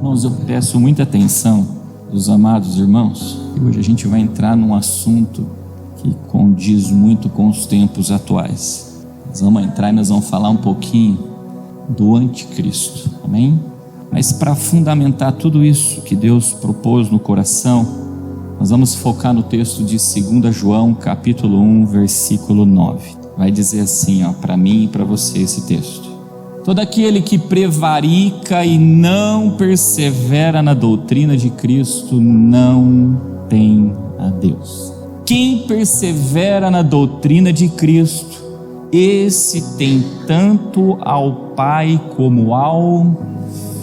Irmãos, eu peço muita atenção dos amados irmãos, e hoje a gente vai entrar num assunto que condiz muito com os tempos atuais. Nós vamos entrar e nós vamos falar um pouquinho do anticristo, amém? Mas para fundamentar tudo isso que Deus propôs no coração, nós vamos focar no texto de 2 João, capítulo 1, versículo 9. Vai dizer assim, para mim e para você esse texto: todo aquele que prevarica e não persevera na doutrina de Cristo não tem a Deus. Quem persevera na doutrina de Cristo, esse tem tanto ao Pai como ao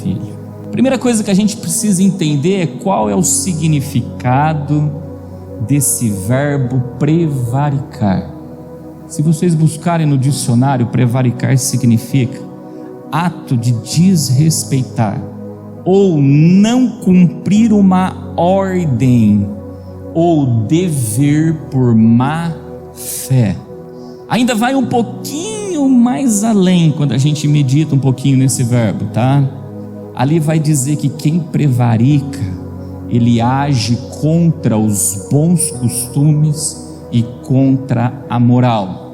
Filho. A primeira coisa que a gente precisa entender é qual é o significado desse verbo prevaricar. Se vocês buscarem no dicionário, prevaricar significa ato de desrespeitar ou não cumprir uma ordem ou dever por má fé. Ainda vai um pouquinho mais além quando a gente medita um pouquinho nesse verbo, tá? Ali vai dizer que quem prevarica, ele age contra os bons costumes e contra a moral.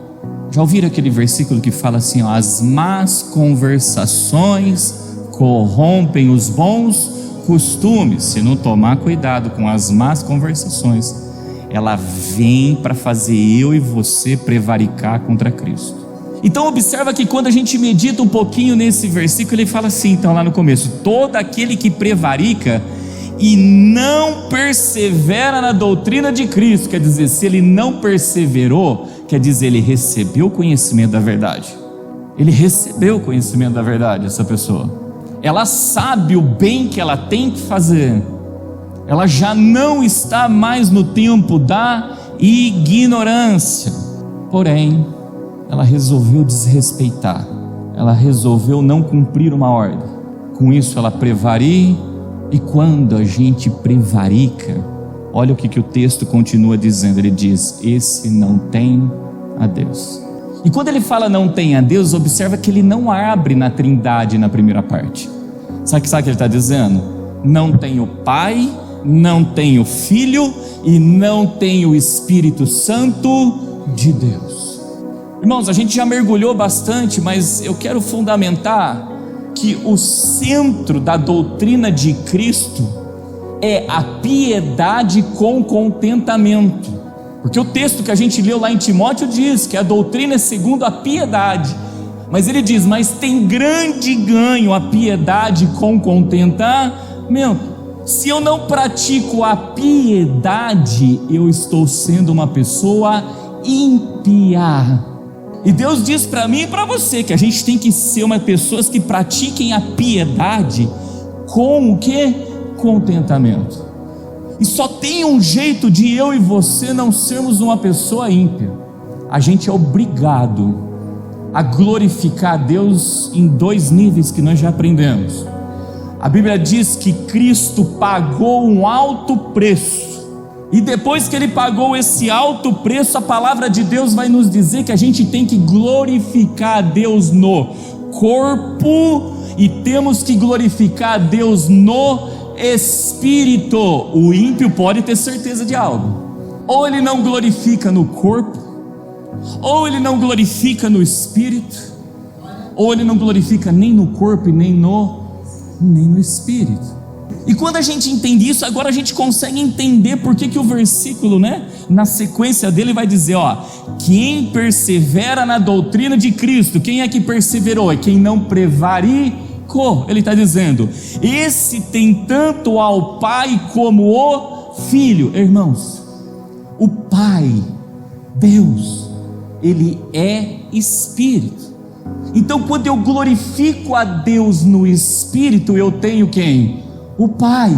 Já ouviram aquele versículo que fala assim, as más conversações corrompem os bons costumes? Se não tomar cuidado com as más conversações, ela vem para fazer eu e você prevaricar contra Cristo. Então observa que quando a gente medita um pouquinho nesse versículo, ele fala assim, então lá no começo: todo aquele que prevarica e não persevera na doutrina de Cristo. Quer dizer, se ele não perseverou, quer dizer, ele recebeu o conhecimento da verdade. Ele recebeu o conhecimento da verdade, essa pessoa. Ela sabe o bem que ela tem que fazer. Ela já não está mais no tempo da ignorância. Porém, ela resolveu desrespeitar. Ela resolveu não cumprir uma ordem. Com isso, ela prevarica. E quando a gente prevarica, olha o que o texto continua dizendo. Ele diz: esse não tem a Deus. E quando ele fala não tem a Deus, observa que ele não abre na Trindade na primeira parte. Sabe o que ele está dizendo? Não tem o Pai, não tem o Filho e não tem o Espírito Santo de Deus. Irmãos, a gente já mergulhou bastante, mas eu quero fundamentar que o centro da doutrina de Cristo é a piedade com contentamento. Porque o texto que a gente leu lá em Timóteo diz que a doutrina é segundo a piedade. Mas ele diz, mas tem grande ganho a piedade com contentamento. Se eu não pratico a piedade, eu estou sendo uma pessoa ímpia. E Deus diz para mim e para você que a gente tem que ser uma pessoas que pratiquem a piedade com o que? Contentamento. E só tem um jeito de eu e você não sermos uma pessoa ímpia. A gente é obrigado a glorificar a Deus em dois níveis que nós já aprendemos. A Bíblia diz que Cristo pagou um alto preço. E depois que ele pagou esse alto preço, a palavra de Deus vai nos dizer que a gente tem que glorificar a Deus no corpo e temos que glorificar a Deus no espírito. O ímpio pode ter certeza de algo: ou ele não glorifica no corpo, ou ele não glorifica no espírito, ou ele não glorifica nem no corpo e nem no espírito. E quando a gente entende isso, agora a gente consegue entender por que o versículo, na sequência dele vai dizer, quem persevera na doutrina de Cristo. Quem é que perseverou? É quem não prevaricou. Ele está dizendo, esse tem tanto ao Pai como o Filho. Irmãos, o Pai, Deus, Ele é Espírito. Então quando eu glorifico a Deus no Espírito, eu tenho quem? O Pai.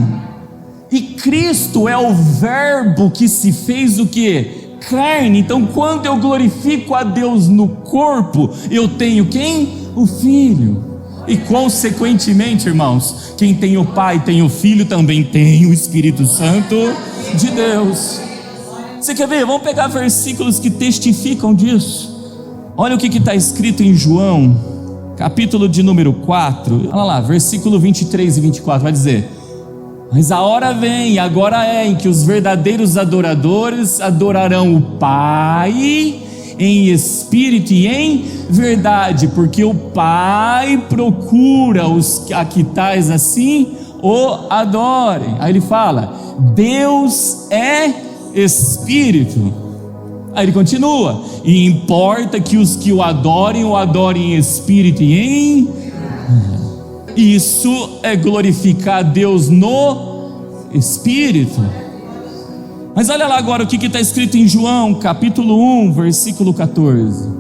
E Cristo é o verbo que se fez o que? Carne. Então quando eu glorifico a Deus no corpo, eu tenho quem? O Filho. E consequentemente, irmãos, quem tem o Pai tem o Filho, também tem o Espírito Santo de Deus. Você quer ver? Vamos pegar versículos que testificam disso. Olha o que está escrito em João capítulo de número 4, olha lá, versículo 23 e 24, vai dizer: mas a hora vem, e agora é, em que os verdadeiros adoradores adorarão o Pai em espírito e em verdade, porque o Pai procura os que tais assim o adorem. Aí ele fala: Deus é espírito. Aí ele continua: e importa que os que o adorem em espírito e em... Isso é glorificar a Deus no espírito. Mas olha lá agora o que está escrito em João capítulo 1 versículo 14: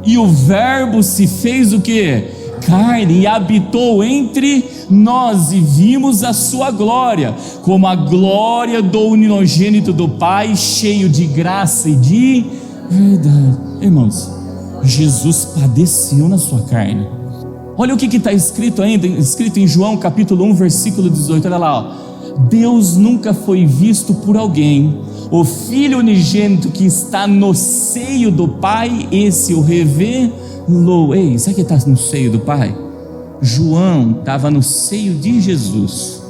e o verbo se fez o que? Carne, e habitou entre nós, e vimos a sua glória, como a glória do unigênito do Pai, cheio de graça e de verdade. Irmãos, Jesus padeceu na sua carne. Olha o que está escrito ainda, escrito em João capítulo 1 versículo 18, olha lá, ó: Deus nunca foi visto por alguém, o Filho unigênito que está no seio do Pai, esse o revelou. Ei, sabe que está no seio do Pai? João estava no seio de Jesus.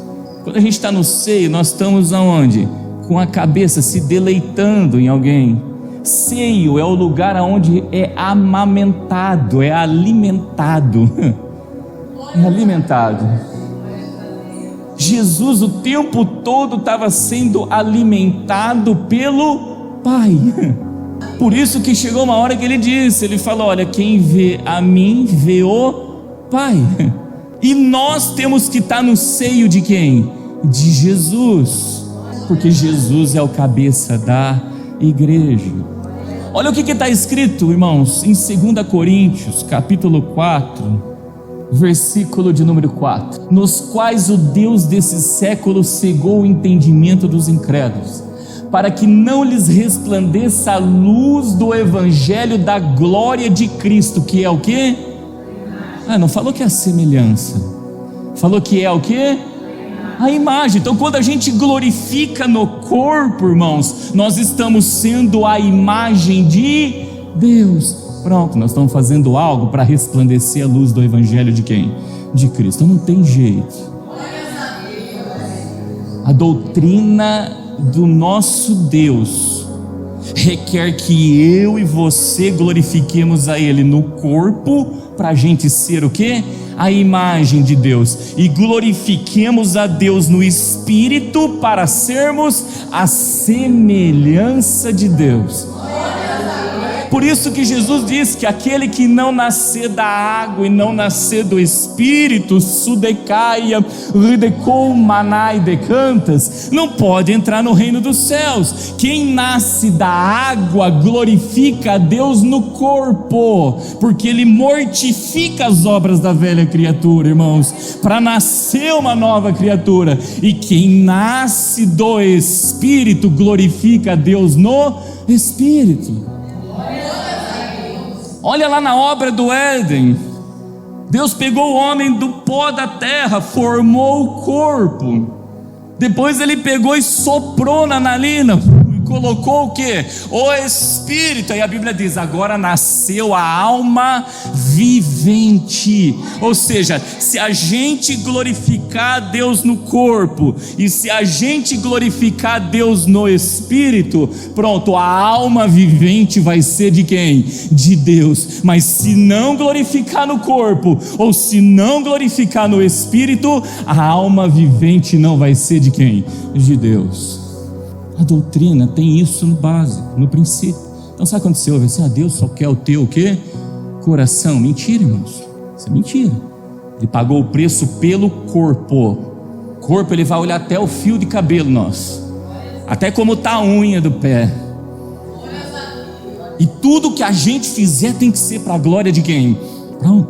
Quando a gente está no seio, nós estamos aonde? Com a cabeça se deleitando em alguém. Seio é o lugar onde é amamentado, é alimentado. É alimentado. Jesus o tempo todo estava sendo alimentado pelo Pai. Por isso que chegou uma hora que ele disse, ele falou: olha, quem vê a mim, vê o Pai. E nós temos que estar no seio de quem? De Jesus, porque Jesus é o cabeça da igreja. Olha o que está escrito, irmãos, em 2 Coríntios capítulo 4 versículo de número 4: nos quais o Deus desse século cegou o entendimento dos incrédulos, para que não lhes resplandeça a luz do evangelho da glória de Cristo, que é o quê? Não falou que é a semelhança, falou que é o quê? A imagem. Então quando a gente glorifica no corpo, irmãos, nós estamos sendo a imagem de Deus. Pronto, nós estamos fazendo algo para resplandecer a luz do evangelho de quem? De Cristo. Não tem jeito. A doutrina do nosso Deus requer que eu e você glorifiquemos a Ele no corpo, para a gente ser o quê? A imagem de Deus. E glorifiquemos a Deus no espírito, para sermos a semelhança de Deus. Por isso que Jesus diz que aquele que não nascer da água e não nascer do Espírito, sudecaia, ridecou, manai, decantas, não pode entrar no reino dos céus. Quem nasce da água glorifica a Deus no corpo, porque ele mortifica as obras da velha criatura, irmãos, para nascer uma nova criatura. E quem nasce do Espírito glorifica a Deus no Espírito. Olha lá na obra do Éden, Deus pegou o homem do pó da terra, formou o corpo, depois ele pegou e soprou na narina, colocou o que? O Espírito. Aí a Bíblia diz: agora nasceu a alma vivente. Ou seja, se a gente glorificar a Deus no corpo e se a gente glorificar a Deus no Espírito, pronto, a alma vivente vai ser de quem? De Deus. Mas se não glorificar no corpo ou se não glorificar no Espírito, a alma vivente não vai ser de quem? De Deus. A doutrina tem isso no básico, no princípio. Então sabe quando você ouve assim: Deus só quer o teu o quê? Coração. Mentira, irmãos, isso é mentira. Ele pagou o preço pelo corpo. Corpo, ele vai olhar até o fio de cabelo nosso, até como está a unha do pé. E tudo que a gente fizer tem que ser para a glória de quem? Pronto.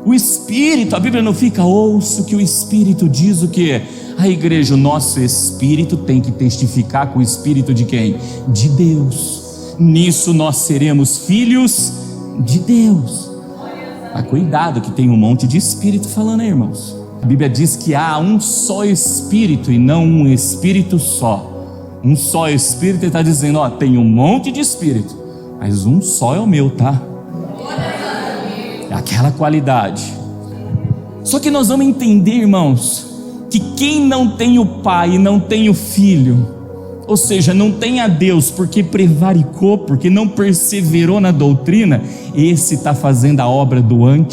O Espírito, a Bíblia não fica: ouça o que o Espírito diz o que? A igreja, o nosso espírito tem que testificar com o Espírito de quem? De Deus. Nisso nós seremos filhos de Deus. Mas cuidado que tem um monte de espírito falando aí, irmãos. A Bíblia diz que há um só Espírito e não um Espírito só. Um só Espírito, ele está dizendo: tem um monte de Espírito, mas um só é o meu, tá? aquela qualidade. Só que nós vamos entender, irmãos, que quem não tem o Pai e não tem o Filho, ou seja, não tem a Deus porque prevaricou, porque não perseverou na doutrina, esse está fazendo a obra do Olha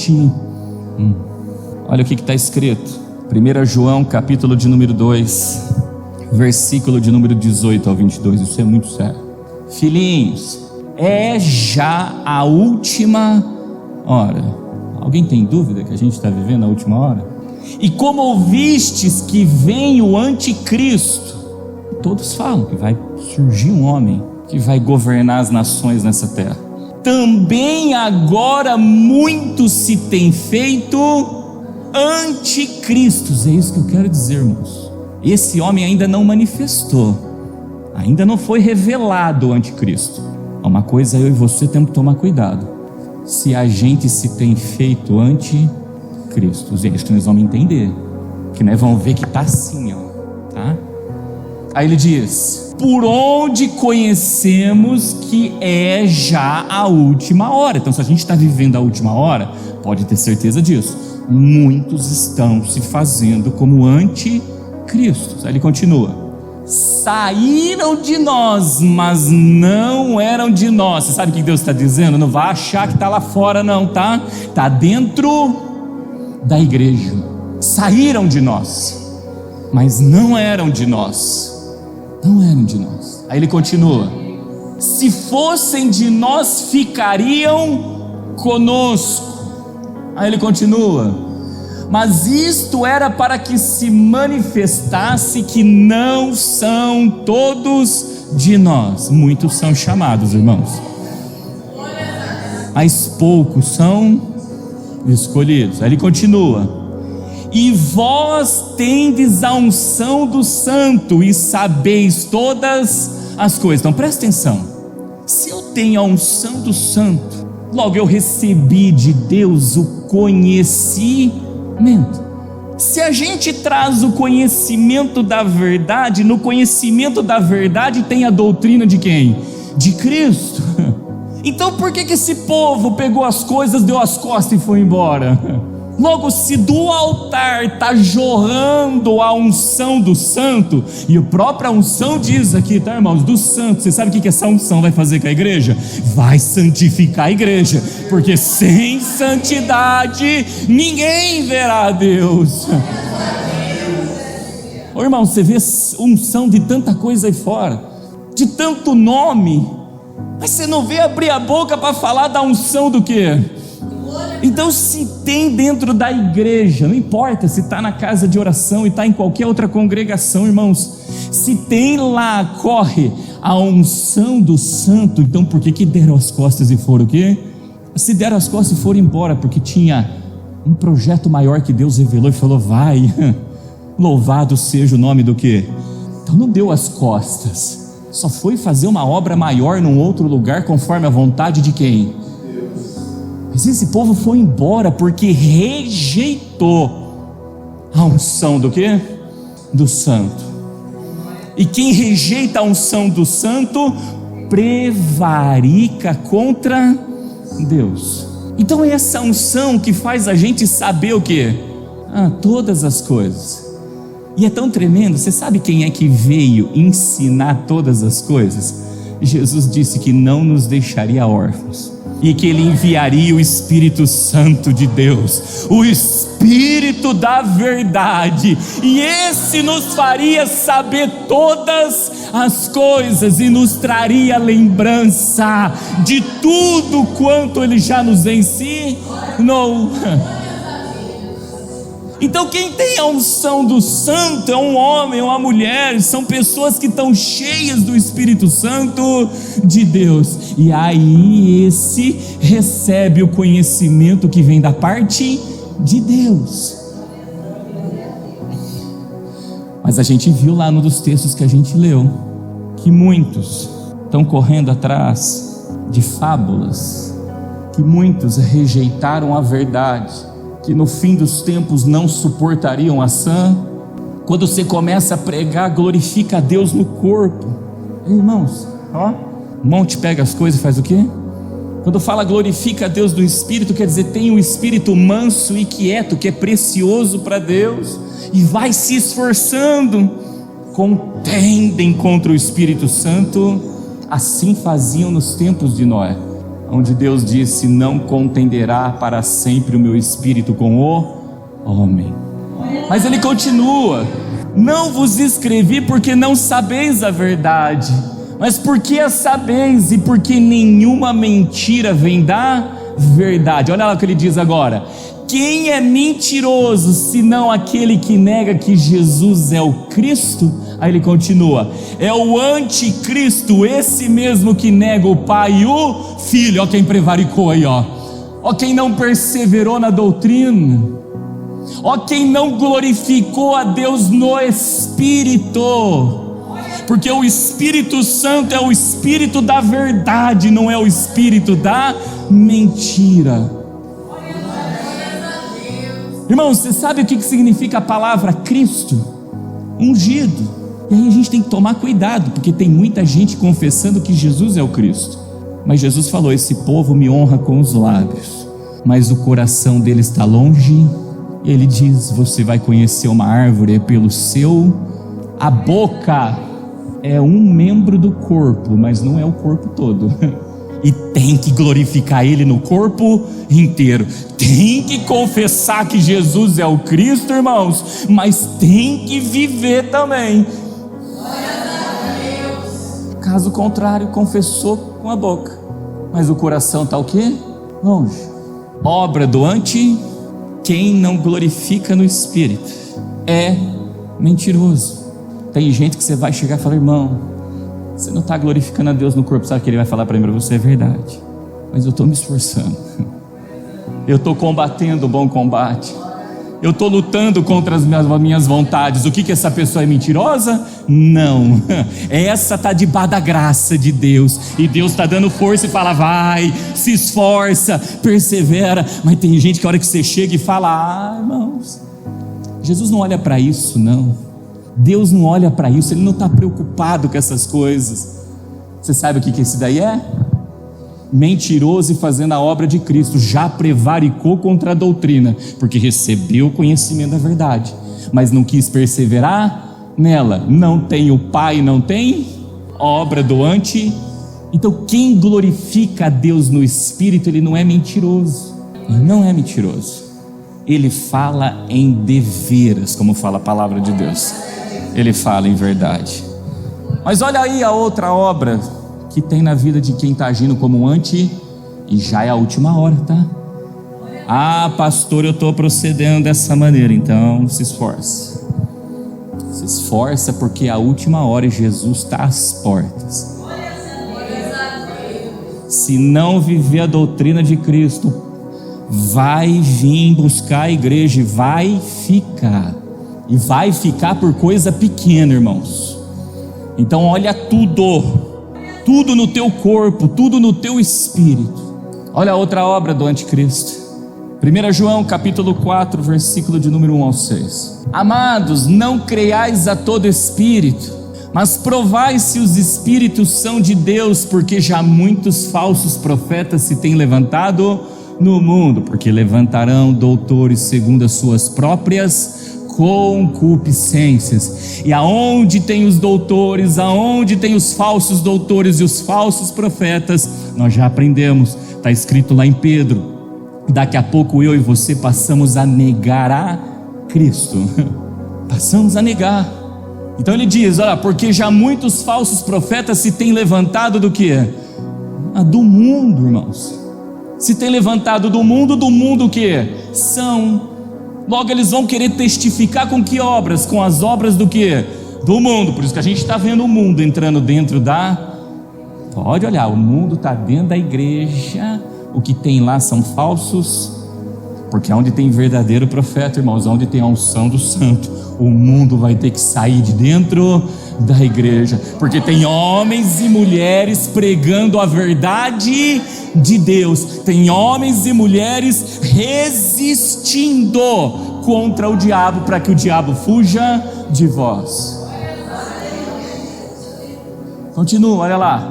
o que está escrito, 1 João capítulo de número 2, versículo de número 18 ao 22, isso é muito sério. Filhinhos, é já a última hora. Alguém tem dúvida que a gente está vivendo a última hora? E como ouvistes que vem o anticristo, todos falam que vai surgir um homem que vai governar as nações nessa terra. Também agora muitos se têm feito anticristos. É isso que eu quero dizer, irmãos. Esse homem ainda não manifestou, ainda não foi revelado o anticristo. Uma coisa eu e você temos que tomar cuidado: se a gente se tem feito anticristos. É isso que nós vamos entender, que nós vamos ver que está assim, ó, tá? Aí ele diz: por onde conhecemos que é já a última hora. Então, se a gente está vivendo a última hora, pode ter certeza disso, muitos estão se fazendo como anticristos. Aí ele continua: saíram de nós, mas não eram de nós. Você sabe o que Deus está dizendo? Não vai achar que está lá fora não, tá? Está dentro da igreja. Saíram de nós, mas não eram de nós. Não eram de nós. Aí ele continua: se fossem de nós, ficariam conosco. Aí ele continua: mas isto era para que se manifestasse que não são todos de nós. Muitos são chamados, irmãos, mas poucos são escolhidos. Aí ele continua: e vós tendes a unção do Santo e sabeis todas as coisas. Então presta atenção: se eu tenho a unção do Santo, logo eu recebi de Deus o conhecimento. Se a gente traz o conhecimento da verdade, no conhecimento da verdade tem a doutrina de quem? De Cristo. Então por que esse povo pegou as coisas, deu as costas e foi embora? Logo, se do altar está jorrando a unção do santo, e a própria unção diz aqui, tá, irmãos, do santo, você sabe o que essa unção vai fazer com a igreja? Vai santificar a igreja, porque sem santidade ninguém verá a Deus. Ô irmão, você vê unção de tanta coisa aí fora, de tanto nome, mas você não vê abrir a boca para falar da unção do quê? Então, se tem dentro da igreja, não importa se está na casa de oração e está em qualquer outra congregação, irmãos, se tem lá, corre a unção do santo, então por que deram as costas e foram o quê? Se deram as costas e foram embora, porque tinha um projeto maior que Deus revelou e falou: vai, louvado seja o nome do quê? Então não deu as costas, só foi fazer uma obra maior num outro lugar, conforme a vontade de quem? Mas esse povo foi embora porque rejeitou a unção do quê? Do santo. E quem rejeita a unção do santo prevarica contra Deus. Então é essa unção que faz a gente saber o quê? Todas as coisas. E é tão tremendo. Você sabe quem é que veio ensinar todas as coisas? Jesus disse que não nos deixaria órfãos, e que Ele enviaria o Espírito Santo de Deus, o Espírito da verdade, e esse nos faria saber todas as coisas e nos traria lembrança de tudo quanto Ele já nos ensinou. Então quem tem a unção do santo é um homem, uma mulher, são pessoas que estão cheias do Espírito Santo de Deus, e aí esse recebe o conhecimento que vem da parte de Deus. Mas a gente viu lá num dos textos que a gente leu, que muitos estão correndo atrás de fábulas, que muitos rejeitaram a verdade, que no fim dos tempos não suportariam a sã. Quando você começa a pregar, glorifica a Deus no corpo. Irmãos, ó, o monte pega as coisas e faz o quê? Quando fala glorifica a Deus do Espírito, quer dizer, tem um espírito manso e quieto, que é precioso para Deus, e vai se esforçando. Contendem contra o Espírito Santo. Assim faziam nos tempos de Noé, onde Deus disse: não contenderá para sempre o meu espírito com o homem. Mas ele continua: não vos escrevi porque não sabeis a verdade, mas porque a sabeis, e porque nenhuma mentira vem da verdade. Olha lá o que ele diz agora: quem é mentiroso, senão aquele que nega que Jesus é o Cristo? Aí ele continua: é o anticristo, esse mesmo que nega o Pai e o Filho. Ó quem prevaricou aí, ó quem não perseverou na doutrina, ó quem não glorificou a Deus no Espírito, porque o Espírito Santo é o Espírito da verdade, não é o Espírito da mentira. Irmãos, você sabe o que significa a palavra Cristo? Ungido. E aí a gente tem que tomar cuidado, porque tem muita gente confessando que Jesus é o Cristo, mas Jesus falou: esse povo me honra com os lábios, mas o coração dele está longe. E ele diz: você vai conhecer uma árvore pelo seu... A boca é um membro do corpo, mas não é o corpo todo. E tem que glorificar ele no corpo inteiro. Tem que confessar que Jesus é o Cristo, irmãos, mas tem que viver também. Caso contrário, confessou com a boca, mas o coração está o quê? Longe. Obra do quem não glorifica no Espírito é mentiroso. Tem gente que você vai chegar e falar: irmão, você não está glorificando a Deus no corpo. Sabe o que ele vai falar para mim? Para você: é verdade, mas eu estou me esforçando, eu estou combatendo o bom combate, eu estou lutando contra as minhas vontades. O que essa pessoa é mentirosa? Não, essa está debaixo da graça de Deus, e Deus está dando força e fala: vai, se esforça, persevera. Mas tem gente que a hora que você chega e fala: irmãos, Jesus não olha para isso não, Deus não olha para isso, Ele não está preocupado com essas coisas. Você sabe o que esse daí é? Mentiroso e fazendo a obra de Cristo. Já prevaricou contra a doutrina, porque recebeu o conhecimento da verdade, mas não quis perseverar nela. Não tem o Pai, não tem obra do Então quem glorifica a Deus no Espírito, ele não é mentiroso. Ele não é mentiroso. Ele fala em deveras, como fala a palavra de Deus. Ele fala em verdade. Mas olha aí a outra obra que tem na vida de quem está agindo como um e já é a última hora, tá? Ah, pastor, eu estou procedendo dessa maneira. Então se esforça. Se esforça, porque é a última hora e Jesus está às portas. Se não viver a doutrina de Cristo, vai vir buscar a igreja e vai ficar. E vai ficar por coisa pequena, irmãos. Então olha tudo no teu corpo, tudo no teu espírito. Olha a outra obra do anticristo. 1 João capítulo 4, versículo de número 1 ao 6. Amados, não creiais a todo espírito, mas provai se os espíritos são de Deus, porque já muitos falsos profetas se têm levantado no mundo, porque levantarão doutores segundo as suas próprias concupiscências. E aonde tem os doutores, aonde tem os falsos doutores e os falsos profetas, nós já aprendemos, está escrito lá em Pedro, daqui a pouco eu e você passamos a negar a Cristo. Passamos a negar. Então ele diz: olha, porque já muitos falsos profetas se têm levantado do que? Do mundo, irmãos. Se tem levantado do mundo o que? São. Logo eles vão querer testificar com que obras? Com as obras do que? Do mundo. Por isso que a gente está vendo o mundo entrando dentro da... Pode olhar, o mundo está dentro da igreja. O que tem lá são falsos, porque onde tem verdadeiro profeta, irmãos, onde tem a unção do santo, o mundo vai ter que sair de dentro da igreja, porque tem homens e mulheres pregando a verdade de Deus, tem homens e mulheres resistindo contra o diabo, para que o diabo fuja de vós. Continua, olha lá.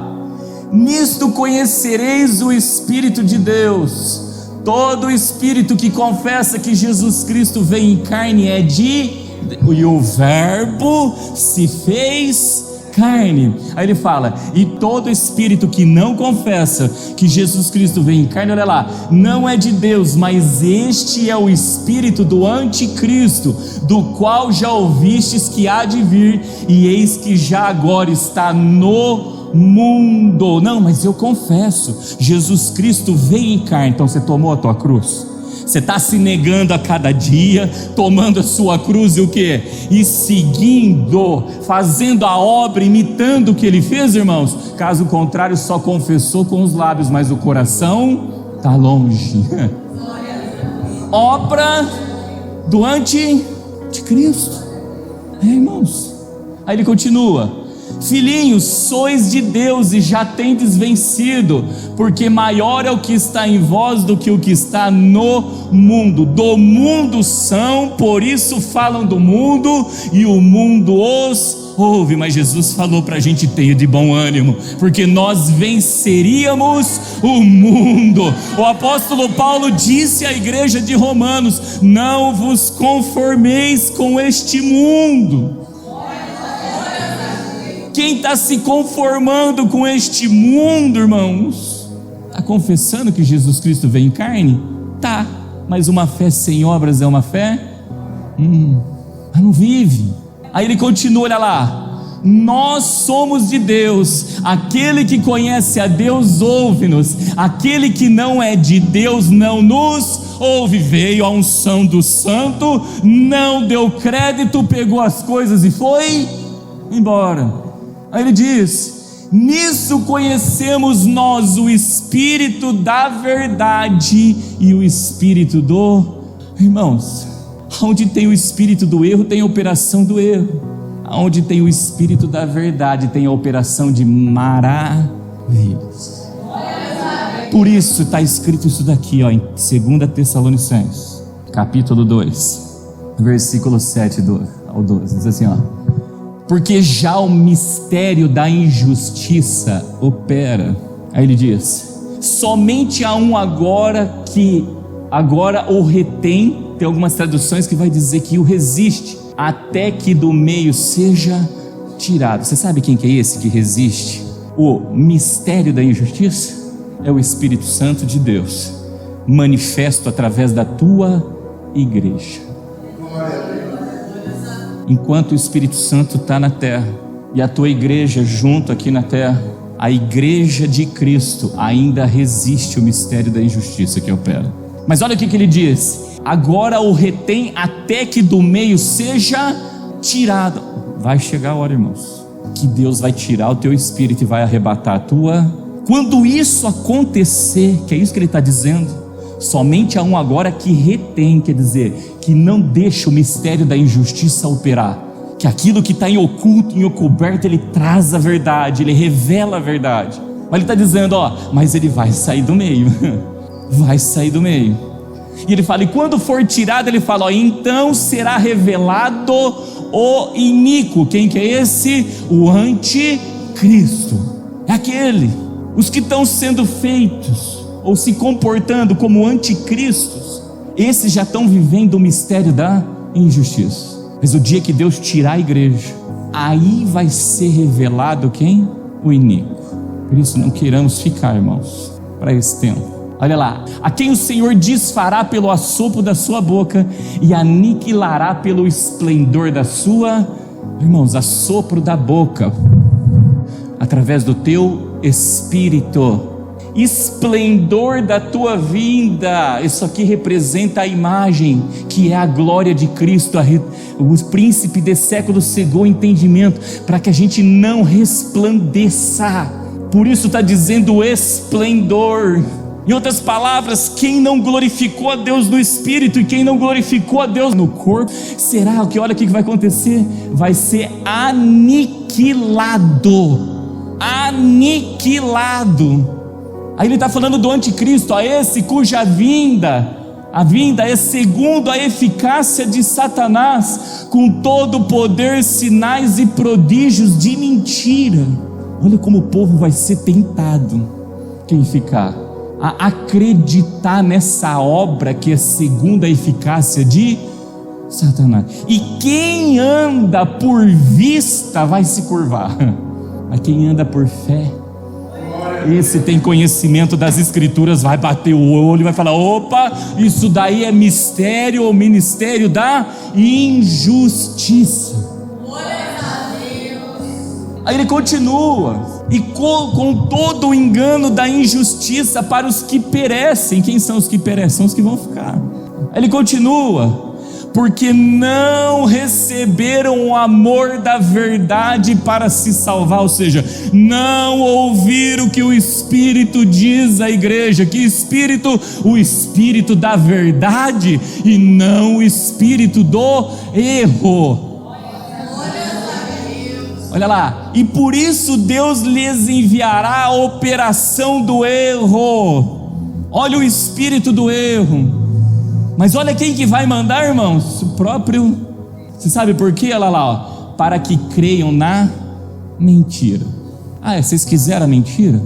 Nisto conhecereis o Espírito de Deus. Todo espírito que confessa que Jesus Cristo veio em carne é e o Verbo se fez carne. Aí ele fala: e todo espírito que não confessa que Jesus Cristo veio em carne, olha lá, não é de Deus, mas este é o espírito do anticristo, do qual já ouvistes que há de vir, e eis que já agora está no mundo. Não, mas eu confesso, Jesus Cristo veio em carne. Então você tomou a tua cruz? Você está se negando a cada dia, tomando a sua cruz e o que? E seguindo, fazendo a obra, imitando o que ele fez, irmãos? Caso contrário, só confessou com os lábios, mas o coração está longe. Obra do anticristo, irmãos. Aí ele continua: filhinhos, sois de Deus e já tendes vencido, porque maior é o que está em vós do que o que está no mundo. Do mundo são, por isso falam do mundo, e o mundo os ouve. Mas Jesus falou para a gente ter de bom ânimo, porque nós venceríamos o mundo. O apóstolo Paulo disse à igreja de Romanos: não vos conformeis com este mundo. Quem está se conformando com este mundo, irmãos, está confessando que Jesus Cristo veio em carne? Tá, mas uma fé sem obras é uma fé? Mas não vive. Aí ele continua, olha lá: nós somos de Deus, aquele que conhece a Deus ouve-nos, aquele que não é de Deus não nos ouve. Veio a unção do santo, não deu crédito, pegou as coisas e foi embora. Aí ele diz: nisso conhecemos nós o espírito da verdade e o espírito do... Irmãos, onde tem o espírito do erro, tem a operação do erro. Onde tem o espírito da verdade, tem a operação de maravilhas. Por isso está escrito isso daqui, ó, em 2 Tessalonicenses, capítulo 2, versículo 7 ao 12, diz assim, ó: porque já o mistério da injustiça opera. Aí ele diz: somente há um agora que agora o retém. Tem algumas traduções que vai dizer que o resiste, até que do meio seja tirado. Você sabe quem que é esse que resiste o mistério da injustiça? É o Espírito Santo de Deus, manifesto através da tua igreja. Enquanto o Espírito Santo está na terra e a tua igreja junto aqui na terra, a igreja de Cristo ainda resiste o mistério da injustiça que opera. Mas olha o que ele diz: agora o retém até que do meio seja tirado. Vai chegar a hora, irmãos, que Deus vai tirar o teu espírito e vai arrebatar a tua. Quando isso acontecer, que é isso que ele está dizendo, somente há um agora que retém, quer dizer, que não deixa o mistério da injustiça operar, que aquilo que está em oculto, em encoberto, ele traz a verdade, ele revela a verdade. Mas ele está dizendo, ó, mas ele vai sair do meio, vai sair do meio. E ele fala, e quando for tirado, ele fala, ó, então será revelado o iníquo. Quem que é esse? O anticristo. É aquele, os que estão sendo feitos ou se comportando como anticristos, esses já estão vivendo o mistério da injustiça. Mas o dia que Deus tirar a igreja, aí vai ser revelado quem? O iníquo. Por isso não queiramos ficar, irmãos, para esse tempo. Olha lá: a quem o Senhor desfará pelo assopro da sua boca e aniquilará pelo esplendor da sua... Irmãos, assopro da boca, através do teu espírito, esplendor da tua vinda. Isso aqui representa a imagem que é a glória de Cristo. O príncipe desse século cegou o entendimento para que a gente não resplandeça. Por isso está dizendo esplendor. Em outras palavras, quem não glorificou a Deus no espírito e quem não glorificou a Deus no corpo, será que, olha o que vai acontecer, vai ser aniquilado. Aniquilado. Aí ele está falando do anticristo, a esse cuja vinda, a vinda é segundo a eficácia de Satanás, com todo o poder, sinais e prodígios de mentira. Olha como o povo vai ser tentado. Quem ficar a acreditar nessa obra que é segundo a eficácia de Satanás. E quem anda por vista vai se curvar, mas quem anda por fé, esse tem conhecimento das escrituras, vai bater o olho e vai falar: opa, isso daí é mistério ou ministério da injustiça. Aí ele continua: e com todo o engano da injustiça para os que perecem. Quem são os que perecem? São os que vão ficar. Aí ele continua: porque não receberam o amor da verdade para se salvar. Ou seja, não ouviram o que o Espírito diz à igreja. Que Espírito? O Espírito da verdade e não o Espírito do erro. Olha lá: e por isso Deus lhes enviará a operação do erro. Olha o espírito do erro. Mas olha quem que vai mandar, irmãos? O próprio. Você sabe por quê? Olha lá, ó. Para que creiam na mentira. Vocês quiseram a mentira?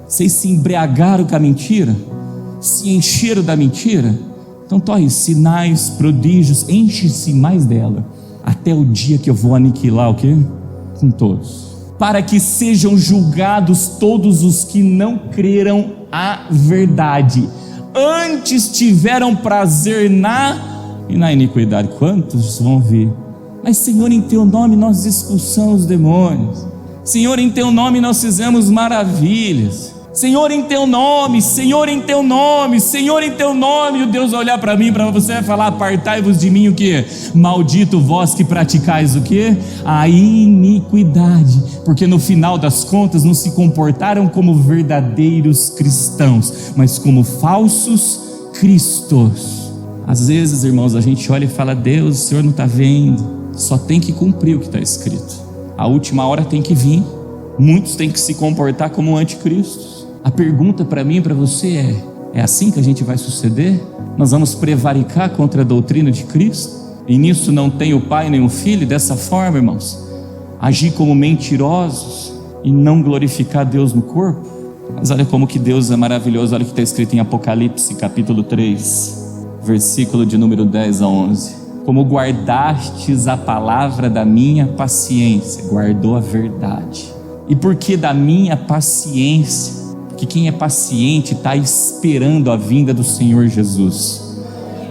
Vocês se embriagaram com a mentira? Se encheram da mentira? Então torre sinais, prodígios, enche-se mais dela, até o dia que eu vou aniquilar o quê? Com todos. Para que sejam julgados todos os que não creram a verdade, antes tiveram prazer na iniquidade. Quantos vão vir? Mas Senhor, em teu nome nós expulsamos os demônios. Senhor, em teu nome nós fizemos maravilhas. Senhor, em teu nome, Senhor, em teu nome, Senhor, em teu nome. E o Deus vai olhar para mim, para você, vai falar: apartai-vos de mim o que? Maldito vós que praticais o que? A iniquidade. Porque no final das contas não se comportaram como verdadeiros cristãos, mas como falsos cristos. Às vezes, irmãos, a gente olha e fala: Deus, o Senhor não está vendo. Só tem que cumprir o que está escrito. A última hora tem que vir. Muitos têm que se comportar como anticristos. A pergunta para mim e para você é assim que a gente vai suceder? Nós vamos prevaricar contra a doutrina de Cristo? E nisso não tem o Pai nem o Filho? Dessa forma, irmãos, agir como mentirosos e não glorificar Deus no corpo? Mas olha como que Deus é maravilhoso. Olha o que está escrito em Apocalipse capítulo 3, versículo de número 10 a 11. Como guardastes a palavra da minha paciência. Guardou a verdade. E por que da minha paciência? Porque quem é paciente está esperando a vinda do Senhor Jesus.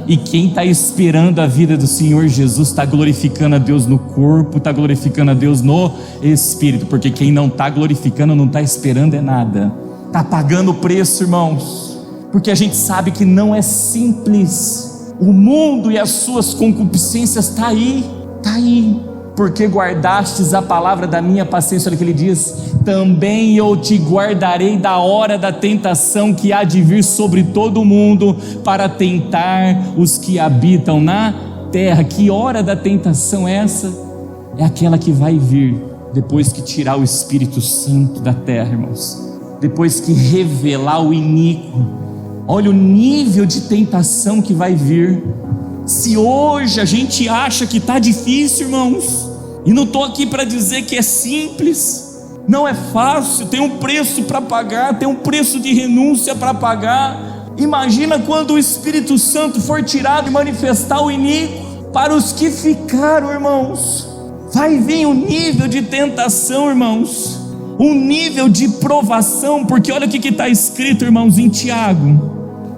E quem está esperando a vida do Senhor Jesus está glorificando a Deus no corpo, está glorificando a Deus no Espírito. Porque quem não está glorificando, não está esperando é nada. Está pagando o preço, irmãos. Porque a gente sabe que não é simples. O mundo e as suas concupiscências está aí. Está aí. Porque guardastes a palavra da minha paciência. Olha o que ele diz: também eu te guardarei da hora da tentação que há de vir sobre todo o mundo, para tentar os que habitam na terra. Que hora da tentação é essa? É aquela que vai vir depois que tirar o Espírito Santo da terra, irmãos, depois que revelar o iníquo. Olha o nível de tentação que vai vir. Se hoje a gente acha que está difícil, irmãos, e não estou aqui para dizer que é simples, não é fácil, tem um preço para pagar, tem um preço de renúncia para pagar. Imagina quando o Espírito Santo for tirado e manifestar o iníquo para os que ficaram, irmãos. Vai vir um nível de tentação, irmãos, um nível de provação, porque olha o que está escrito, irmãos, em Tiago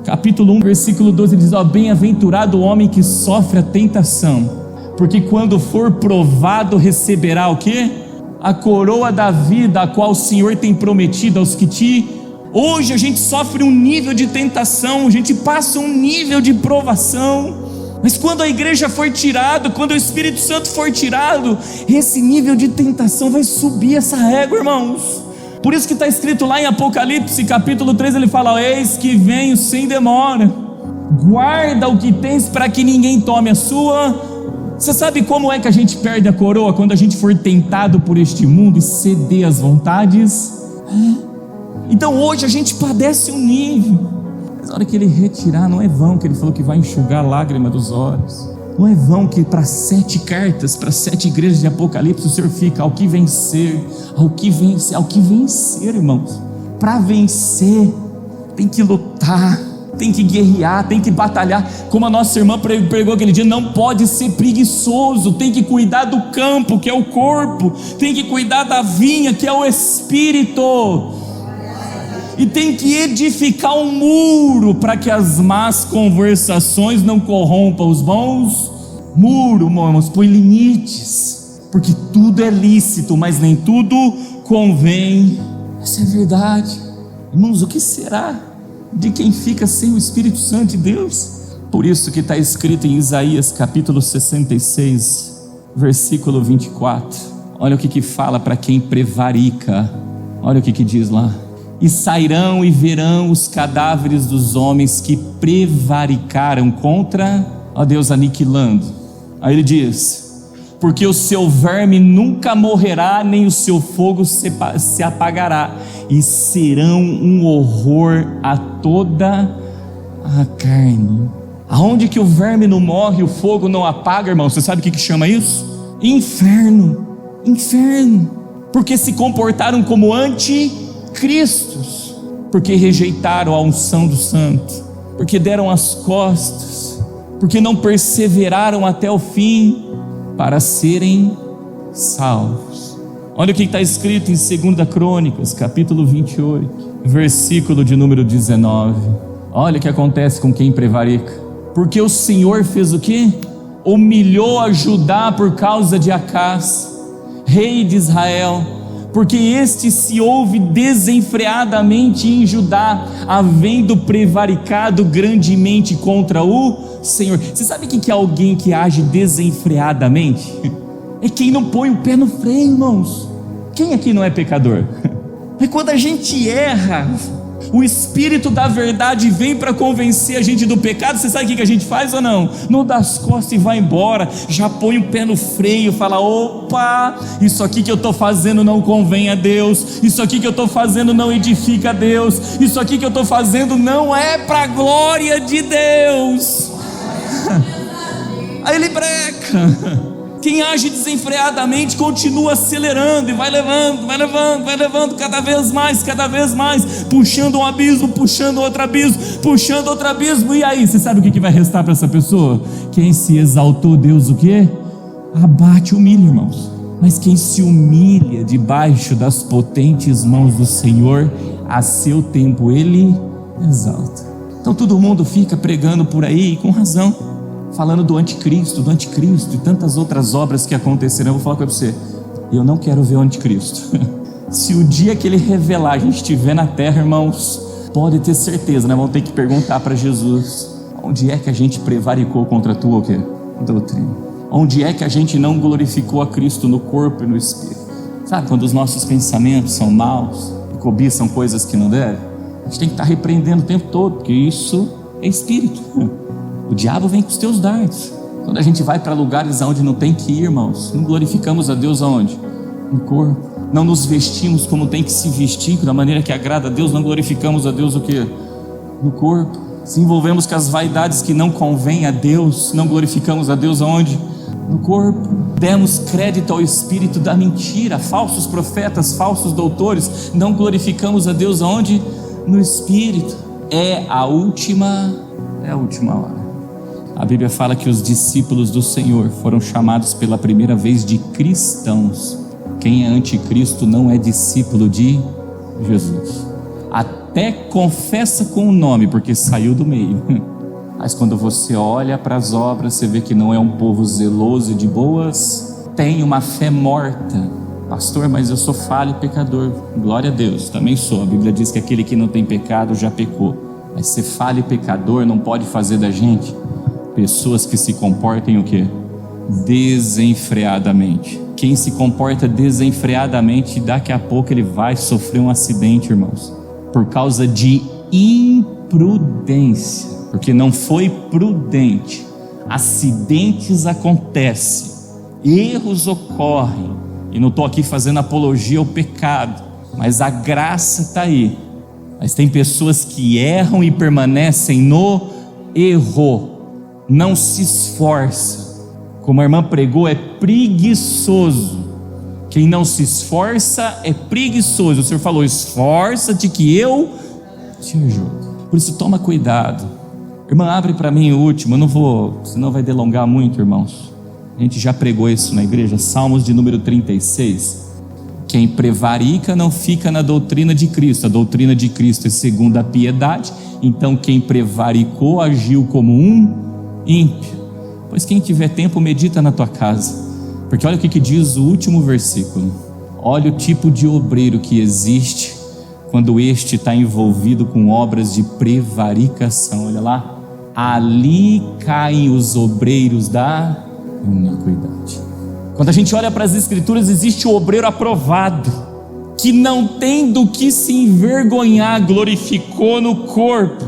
capítulo 1, versículo 12, ele diz: bem-aventurado o homem que sofre a tentação, porque quando for provado receberá o quê? A coroa da vida, a qual o Senhor tem prometido aos que te... Hoje a gente sofre um nível de tentação, a gente passa um nível de provação, mas quando a igreja for tirada, quando o Espírito Santo for tirado, esse nível de tentação vai subir essa régua, irmãos. Por isso que está escrito lá em Apocalipse capítulo 3, ele fala: eis que venho sem demora, guarda o que tens para que ninguém tome a sua. Você sabe como é que a gente perde a coroa? Quando a gente for tentado por este mundo e ceder às vontades. Então hoje a gente padece um nível, mas na hora que ele retirar, não é vão que ele falou que vai enxugar a lágrima dos olhos. Não é vão que para 7 cartas, para 7 igrejas de Apocalipse, o Senhor fica ao que vencer, ao que vencer, ao que vencer, irmãos. Para vencer, tem que lutar, tem que guerrear, tem que batalhar. Como a nossa irmã pregou aquele dia, não pode ser preguiçoso, tem que cuidar do campo, que é o corpo, tem que cuidar da vinha, que é o espírito, e tem que edificar um muro para que as más conversações não corrompam os bons. Muro, irmãos, põe limites, porque tudo é lícito, mas nem tudo convém. Essa é a verdade. Irmãos, o que será de quem fica sem o Espírito Santo de Deus? Por isso que está escrito em Isaías capítulo 66, versículo 24. Olha o que fala para quem prevarica. Olha o que diz lá: e sairão e verão os cadáveres dos homens que prevaricaram contra a Deus, aniquilando. Aí ele diz: porque o seu verme nunca morrerá, nem o seu fogo se apagará, e serão um horror a toda a carne. Aonde que o verme não morre, o fogo não apaga, irmão? Você sabe o que chama isso? Inferno. Inferno. Porque se comportaram como anticristos, porque rejeitaram a unção do santo, porque deram as costas, porque não perseveraram até o fim para serem salvos. Olha o que está escrito em 2 Crônicas, capítulo 28, versículo de número 19. Olha o que acontece com quem prevarica. Porque o Senhor fez o quê? Humilhou a Judá por causa de Acás, rei de Israel, porque este se ouve desenfreadamente em Judá, havendo prevaricado grandemente contra o Senhor. Você sabe o que é alguém que age desenfreadamente? É quem não põe o pé no freio, irmãos. Quem aqui não é pecador? É quando a gente erra, o Espírito da verdade vem para convencer a gente do pecado. Você sabe o que a gente faz ou não? Não dá as costas e vai embora, já põe o pé no freio, fala: opa, isso aqui que eu estou fazendo não convém a Deus, isso aqui que eu estou fazendo não edifica a Deus, isso aqui que eu estou fazendo não é para a glória de Deus. Aí ele breca. Quem age desenfreadamente continua acelerando e vai levando cada vez mais, puxando um abismo, puxando outro abismo, e aí, você sabe o que vai restar para essa pessoa? Quem se exaltou, Deus o quê? Abate, humilha, irmãos. Mas quem se humilha debaixo das potentes mãos do Senhor, a seu tempo Ele exalta. Então todo mundo fica pregando por aí, com razão, falando do anticristo e tantas outras obras que acontecerão. Eu vou falar com você, eu não quero ver o anticristo. Se o dia que ele revelar, a gente estiver na terra, irmãos, pode ter certeza, né? Vamos ter que perguntar para Jesus: onde é que a gente prevaricou contra a tua doutrina? Onde é que a gente não glorificou a Cristo no corpo e no espírito? Sabe, quando os nossos pensamentos são maus e cobiçam coisas que não devem, a gente tem que estar repreendendo o tempo todo, porque isso é espírito. O diabo vem com os teus dardos. Quando a gente vai para lugares onde não tem que ir, irmãos, não glorificamos a Deus aonde? No corpo. Não nos vestimos como tem que se vestir, da maneira que agrada a Deus, não glorificamos a Deus o quê? No corpo. Se envolvemos com as vaidades que não convém a Deus, não glorificamos a Deus aonde? No corpo. Demos crédito ao espírito da mentira, falsos profetas, falsos doutores, não glorificamos a Deus aonde? No espírito. É a última hora. A Bíblia fala que os discípulos do Senhor foram chamados pela primeira vez de cristãos. Quem é anticristo não é discípulo de Jesus. Até confessa com o nome, porque saiu do meio. Mas quando você olha para as obras, você vê que não é um povo zeloso e de boas. Tem uma fé morta. Pastor, mas eu sou falho e pecador. Glória a Deus, também sou. A Bíblia diz que aquele que não tem pecado já pecou. Mas ser falho e pecador não pode fazer da gente pessoas que se comportem o quê? Desenfreadamente. Quem se comporta desenfreadamente, daqui a pouco ele vai sofrer um acidente, irmãos, por causa de imprudência, porque não foi prudente. Acidentes acontecem, erros ocorrem, e não estou aqui fazendo apologia ao pecado, mas a graça está aí. Mas tem pessoas que erram e permanecem no erro, não se esforçam, Como a irmã pregou, é preguiçoso. Quem não se esforça é preguiçoso. O Senhor falou: esforça-te que eu te ajudo. Por isso toma cuidado. Irmã, abre para mim o último. Eu não vou, senão vai delongar muito, irmãos. A gente já pregou isso na igreja. Salmos de número 36. Quem prevarica não fica na doutrina de Cristo. A doutrina de Cristo é segundo a piedade. Então quem prevaricou agiu como um ímpio. Pois quem tiver tempo, medita na tua casa. Porque olha o que diz o último versículo. Olha o tipo de obreiro que existe quando este está envolvido com obras de prevaricação. Olha lá. Ali caem os obreiros da iniquidade. Quando a gente olha para as escrituras, existe o obreiro aprovado, que não tem do que se envergonhar, glorificou no corpo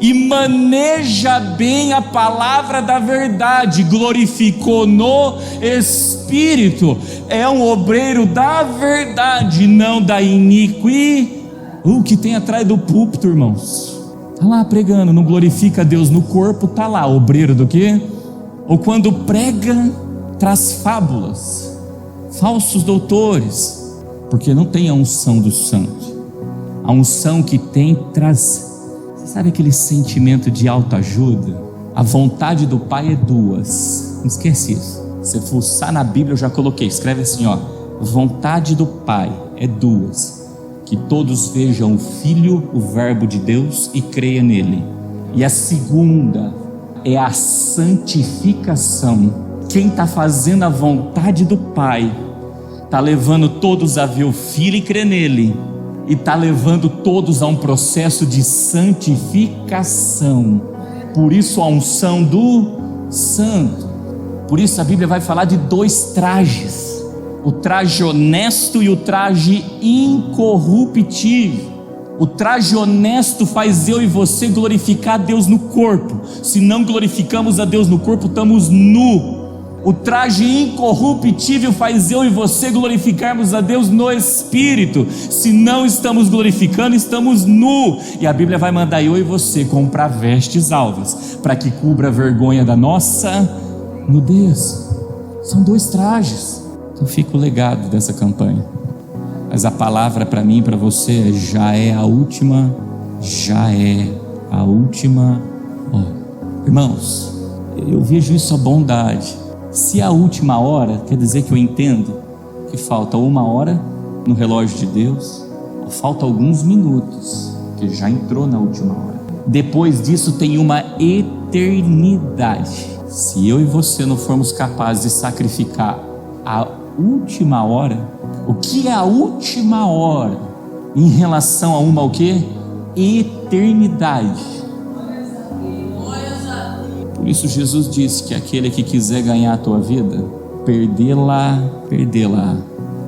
e maneja bem a palavra da verdade, glorificou no espírito. É um obreiro da verdade, não da iniquidade. O que tem atrás do púlpito, irmãos? Está lá pregando, não glorifica a Deus no corpo, está lá, obreiro do quê? Ou quando prega, traz fábulas, falsos doutores, porque não tem a unção do santo. A unção que tem traz, você sabe aquele sentimento de autoajuda? A vontade do Pai é duas, não esquece isso. Se fuçar na Bíblia, eu já coloquei, escreve assim, ó: vontade do Pai é duas, que todos vejam o Filho, o Verbo de Deus, e creia nele. E a segunda é a santificação. Quem está fazendo a vontade do Pai está levando todos a ver o Filho e crer nele, e está levando todos a um processo de santificação. Por isso a unção do santo. Por isso a Bíblia vai falar de dois trajes: o traje honesto e o traje incorruptível. O traje honesto faz eu e você glorificar a Deus no corpo. Se não glorificamos a Deus no corpo, estamos nu. O traje incorruptível faz eu e você glorificarmos a Deus no espírito. Se não estamos glorificando, estamos nu. E a Bíblia vai mandar eu e você comprar vestes alvas, para que cubra a vergonha da nossa nudez. São dois trajes. Então fica o legado dessa campanha. Mas a palavra para mim e para você já é a última hora. Irmãos, eu vejo isso a bondade. Se é a última hora, quer dizer que eu entendo que falta 1 hora no relógio de Deus, ou falta alguns minutos, que já entrou na última hora. Depois disso tem uma eternidade. Se eu e você não formos capazes de sacrificar a última hora, o que é a última hora em relação a uma o quê? Eternidade. Por isso Jesus disse que aquele que quiser ganhar a tua vida, perdê-la.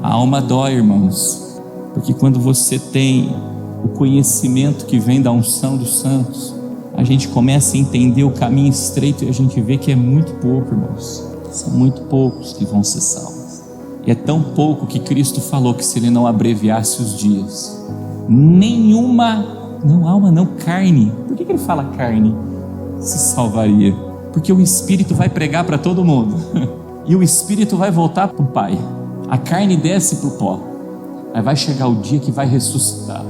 A alma dói, irmãos, porque quando você tem o conhecimento que vem da unção dos santos, a gente começa a entender o caminho estreito e a gente vê que é muito pouco, irmãos. São muito poucos que vão ser salvos. E é tão pouco que Cristo falou que se Ele não abreviasse os dias, nenhuma, não alma, não carne. Por que Ele fala carne? Se salvaria, porque o Espírito vai pregar para todo mundo e o Espírito vai voltar para o Pai. A carne desce para o pó, aí vai chegar o dia que vai ressuscitar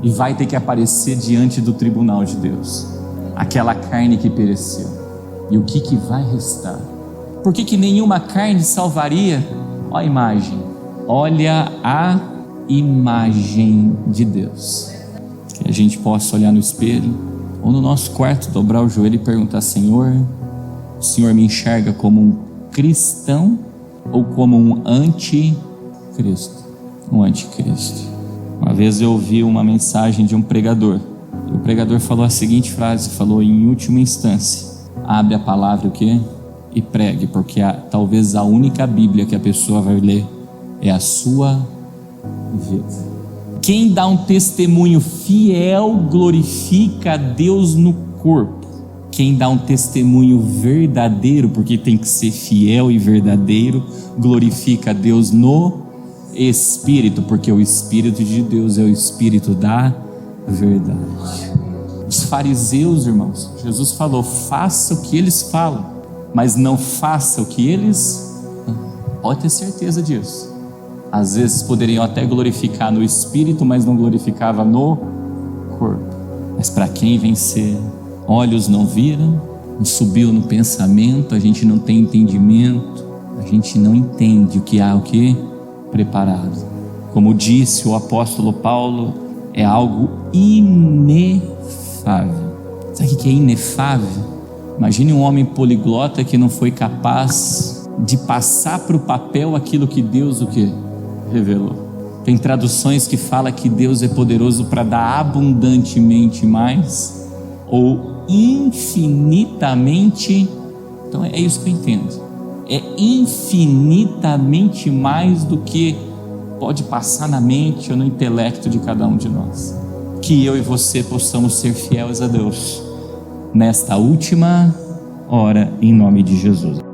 e vai ter que aparecer diante do tribunal de Deus, aquela carne que pereceu. E o que vai restar? Por que nenhuma carne salvaria? Olha a imagem, olha a imagem de Deus, que a gente possa olhar no espelho ou no nosso quarto, dobrar o joelho e perguntar: Senhor, o Senhor me enxerga como um cristão ou como um anticristo? Um anticristo. Uma vez eu ouvi uma mensagem de um pregador, e o pregador falou a seguinte frase, falou: em última instância, abre a palavra o quê? E pregue, porque talvez a única Bíblia que a pessoa vai ler é a sua vida. Quem dá um testemunho fiel glorifica a Deus no corpo. Quem dá um testemunho verdadeiro, porque tem que ser fiel e verdadeiro, glorifica a Deus no espírito, porque o Espírito de Deus é o Espírito da verdade. Os fariseus, irmãos, Jesus falou: faça o que eles falam. mas não faça o que eles. Pode ter certeza disso. Às vezes poderiam até glorificar no espírito, mas não glorificava no corpo. Mas para quem vencer, olhos não viram, não subiu no pensamento, a gente não tem entendimento, a gente não entende o que há o que preparado. Como disse o apóstolo Paulo, é algo inefável. Sabe o que é inefável? Imagine um homem poliglota que não foi capaz de passar para o papel aquilo que Deus o que revelou. Tem traduções que falam que Deus é poderoso para dar abundantemente mais ou infinitamente. Então é isso que eu entendo. É infinitamente mais do que pode passar na mente ou no intelecto de cada um de nós. Que eu e você possamos ser fiéis a Deus nesta última hora, em nome de Jesus.